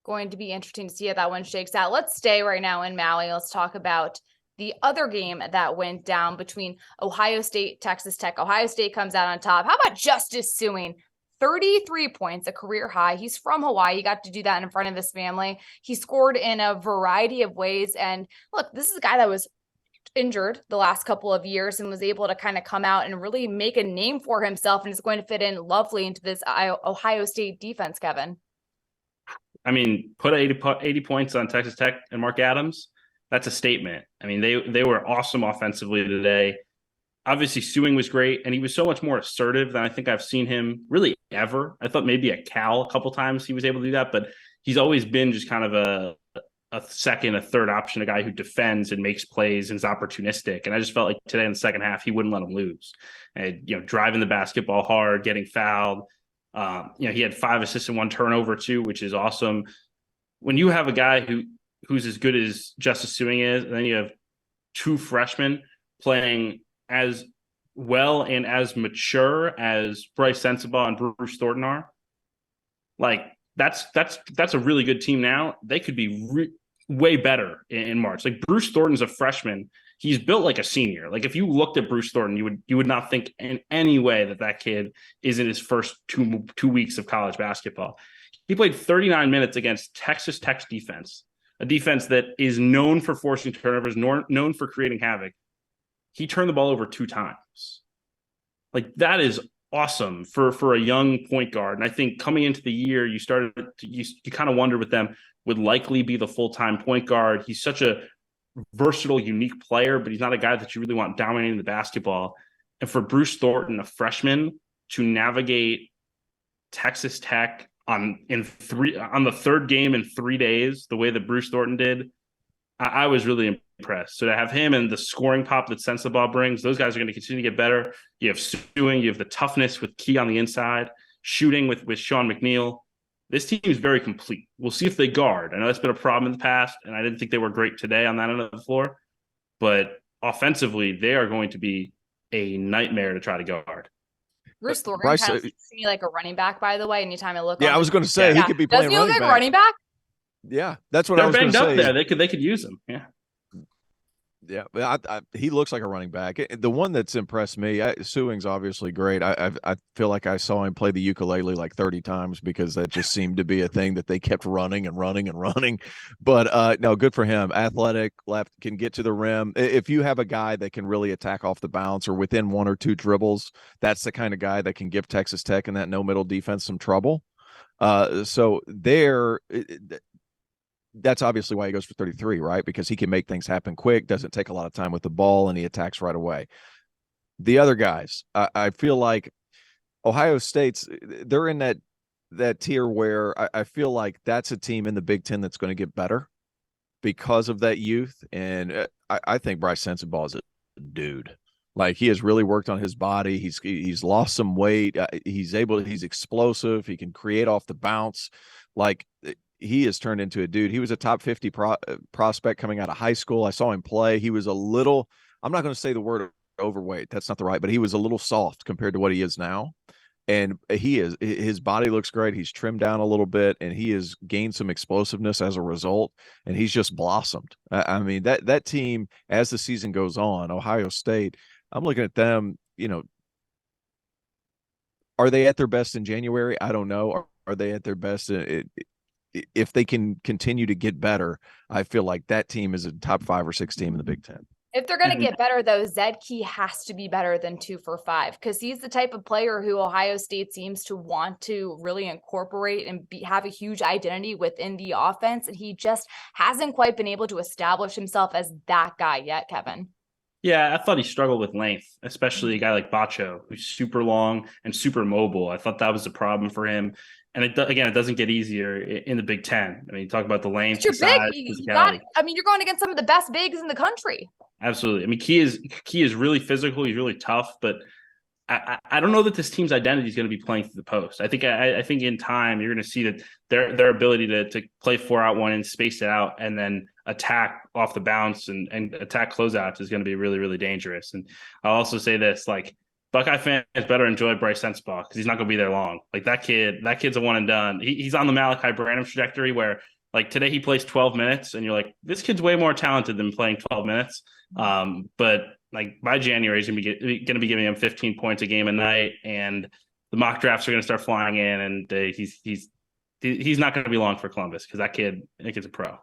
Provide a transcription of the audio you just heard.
Going to be interesting to see how that one shakes out. Let's stay right now in Maui. Let's talk about the other game that went down between Ohio State, Texas Tech. Ohio State comes out on top. How about Justice Suing? 33 points, a career high. He's from Hawaii. He got to do that in front of his family. He scored in a variety of ways. And look, this is a guy that was injured the last couple of years and was able to kind of come out and really make a name for himself, and is going to fit in lovely into this Ohio State defense, Kevin. I mean, put 80 points on Texas Tech and Mark Adams. That's a statement. I mean, they were awesome offensively today. Obviously, Suing was great, and he was so much more assertive than I think I've seen him really ever. I thought maybe at Cal a couple times he was able to do that, but he's always been just kind of a second, a third option, a guy who defends and makes plays and is opportunistic. And I just felt like today in the second half, he wouldn't let him lose. And, driving the basketball hard, getting fouled. He had 5 assists and 1 turnover too, which is awesome. When you have a guy who's as good as Justice Suing is, and then you have 2 freshmen playing as well and as mature as Bryce Sensabaugh and Bruce Thornton are, like that's a really good team now. They could be way better in March. Like Bruce Thornton's a freshman. He's built like a senior. Like if you looked at Bruce Thornton, you would not think in any way that kid is in his first two weeks of college basketball. He played 39 minutes against Texas Tech's defense, a defense that is known for forcing turnovers, known for creating havoc. He turned the ball over 2 times. Like that is awesome for a young point guard. And I think coming into the year, you kind of wonder with them would likely be the full-time point guard. He's such a versatile, unique player, but he's not a guy that you really want dominating the basketball. And for Bruce Thornton, a freshman, to navigate Texas Tech on the third game in 3 days, the way that Bruce Thornton did, I was really impressed. So to have him and the scoring pop that Sensabaugh brings, those guys are going to continue to get better. You have Suing, you have the toughness with Key on the inside, shooting with Sean McNeil. This team is very complete. We'll see if they guard. I know that's been a problem in the past, and I didn't think they were great today on that end of the floor. But offensively, they are going to be a nightmare to try to guard. Bruce Thornton kind of seems to me like a running back, by the way. Anytime I look, I was going to say he could be playing. Doesn't he look like a running back? Yeah, that's what I was going to say. They're banged up there. They could use him. Yeah. Yeah, he looks like a running back. The one that's impressed me, Suing's obviously great. I feel like I saw him play the ukulele like 30 times because that just seemed to be a thing that they kept running and running and running. But no, good for him. Athletic, left, can get to the rim. If you have a guy that can really attack off the bounce or within 1 or 2 dribbles, that's the kind of guy that can give Texas Tech and that no middle defense some trouble. So there. That's obviously why he goes for 33, right? Because he can make things happen quick, doesn't take a lot of time with the ball, and he attacks right away. The other guys, I feel like Ohio State's, they're in that tier where I feel like that's a team in the Big Ten that's going to get better because of that youth. And I think Bryce Sensabaugh is a dude. Like he has really worked on his body. He's lost some weight. He's explosive. He can create off the bounce. Like he has turned into a dude. He was a top 50 prospect coming out of high school. I saw him play. He was a little, I'm not going to say the word overweight. That's not the right, but he was a little soft compared to what he is now. And his body looks great. He's trimmed down a little bit and he has gained some explosiveness as a result. And he's just blossomed. I mean, that team, as the season goes on, Ohio State, I'm looking at them, are they at their best in January? I don't know. Are they at their best? If they can continue to get better, I feel like that team is a top 5 or 6 team in the Big Ten. If they're going to get better, though, Zed Key has to be better than 2 for 5 because he's the type of player who Ohio State seems to want to really incorporate and have a huge identity within the offense. And he just hasn't quite been able to establish himself as that guy yet, Kevin. Yeah, I thought he struggled with length, especially a guy like Bacho, who's super long and super mobile. I thought that was a problem for him. And it doesn't get easier in the Big Ten. I mean, you talk about the length, you're going against some of the best bigs in the country. Absolutely. I mean, Key is really physical. He's really tough, but I don't know that this team's identity is going to be playing through the post. I think in time you're going to see that their ability to play 4-out-1 and space it out and then attack off the bounce and attack closeouts is going to be really, really dangerous. And I'll also say this, like Buckeye fans better enjoy Bryce Sensabaugh because he's not going to be there long. Like that kid's a one and done. He's on the Malachi Branham trajectory where like today he plays 12 minutes and you're like, this kid's way more talented than playing 12 minutes. But like by January, he's going to be giving him 15 points a game a night, and the mock drafts are going to start flying in, and he's not going to be long for Columbus because that kid's a pro.